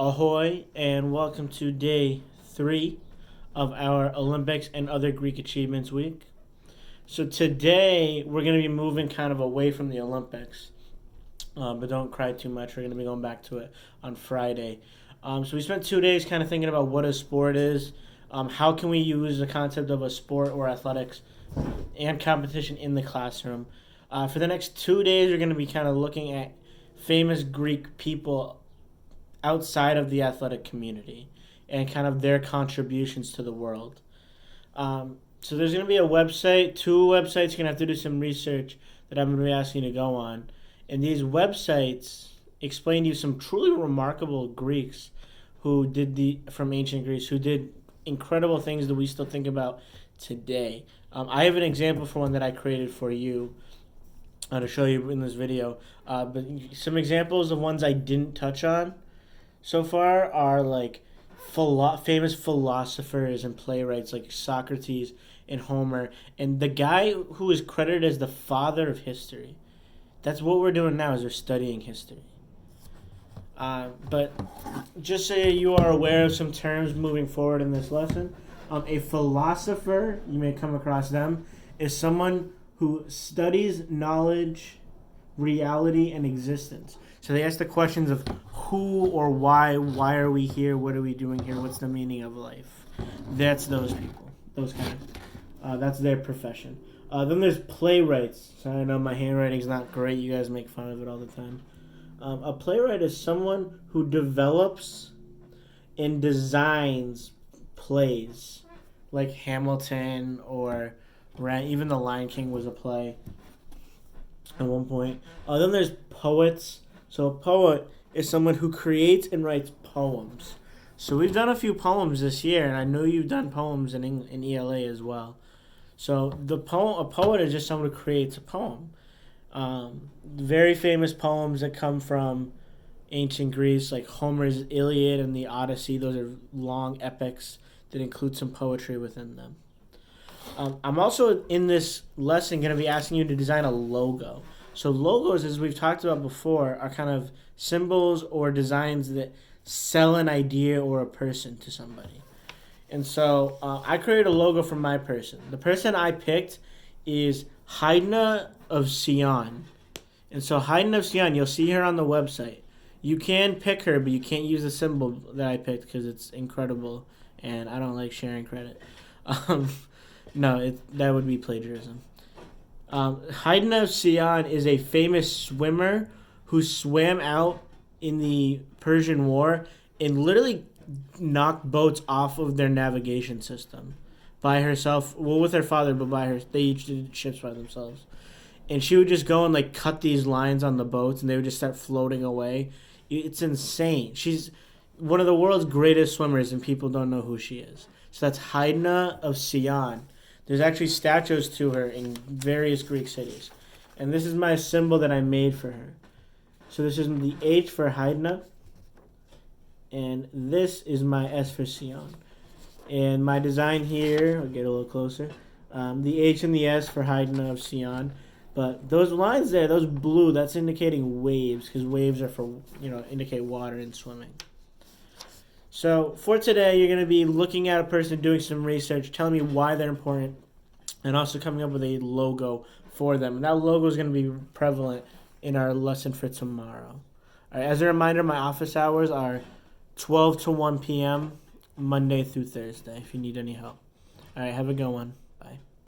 Ahoy, and welcome to day 3 of our Olympics and other Greek achievements week. So today we're going to be moving kind of away from the Olympics, but don't cry too much. We're going to be going back to it on Friday. So we spent 2 days kind of thinking about what a sport is, how can we use the concept of a sport or athletics and competition in the classroom. For the next 2 days, we're going to be kind of looking at famous Greek people outside of the athletic community and kind of their contributions to the world. So there's going to be a website, 2 websites. You're going to have to do some research that I'm going to be asking you to go on. And these websites explain to you some truly remarkable Greeks from ancient Greece who did incredible things that we still think about today. I have an example for one that I created for you to show you in this video. But some examples of ones I didn't touch on so far are like famous philosophers and playwrights like Socrates and Homer, and the guy who is credited as the father of history. That's what we're doing now, is we're studying history. But just so you are aware of some terms moving forward in this lesson, a philosopher, you may come across them, is someone who studies knowledge, reality, and existence. So they ask the questions of who or why are we here, what are we doing here, what's the meaning of life. That's those people, those kind of, that's their profession. Then there's playwrights. So I know my handwriting's not great, you guys make fun of it all the time. A playwright is someone who develops and designs plays, like Hamilton or even The Lion King was a play at one point. Then there's poets. So a poet is someone who creates and writes poems. So we've done a few poems this year, and I know you've done poems in ELA as well. So a poet is just someone who creates a poem. Very famous poems that come from ancient Greece, like Homer's Iliad and the Odyssey. Those are long epics that include some poetry within them. I'm also, in this lesson, going to be asking you to design a logo. So logos, as we've talked about before, are kind of symbols or designs that sell an idea or a person to somebody. And so I created a logo for my person. The person I picked is Haydna of Sion. And so Haydna of Sion, you'll see her on the website. You can pick her, but you can't use the symbol that I picked because it's incredible, and I don't like sharing credit. That would be plagiarism. Haydna of Sion is a famous swimmer who swam out in the Persian War and literally knocked boats off of their navigation system by herself. Well, with her father, but by her. They each did ships by themselves. And she would just go and like cut these lines on the boats, and they would just start floating away. It's insane. She's one of the world's greatest swimmers, and people don't know who she is. So that's Haydna of Sion. There's actually statues to her in various Greek cities. And this is my symbol that I made for her. So this is the H for Haydna. And this is my S for Sion. And my design here, I'll get a little closer. The H and the S for Haydna of Sion. But those lines there, those blue, that's indicating waves. Because waves are for, indicate water and swimming. So for today, you're going to be looking at a person doing some research, telling me why they're important, and also coming up with a logo for them. And that logo is going to be prevalent in our lesson for tomorrow. All right, as a reminder, my office hours are 12 to 1 p.m., Monday through Thursday, if you need any help. All right, have a good one. Bye.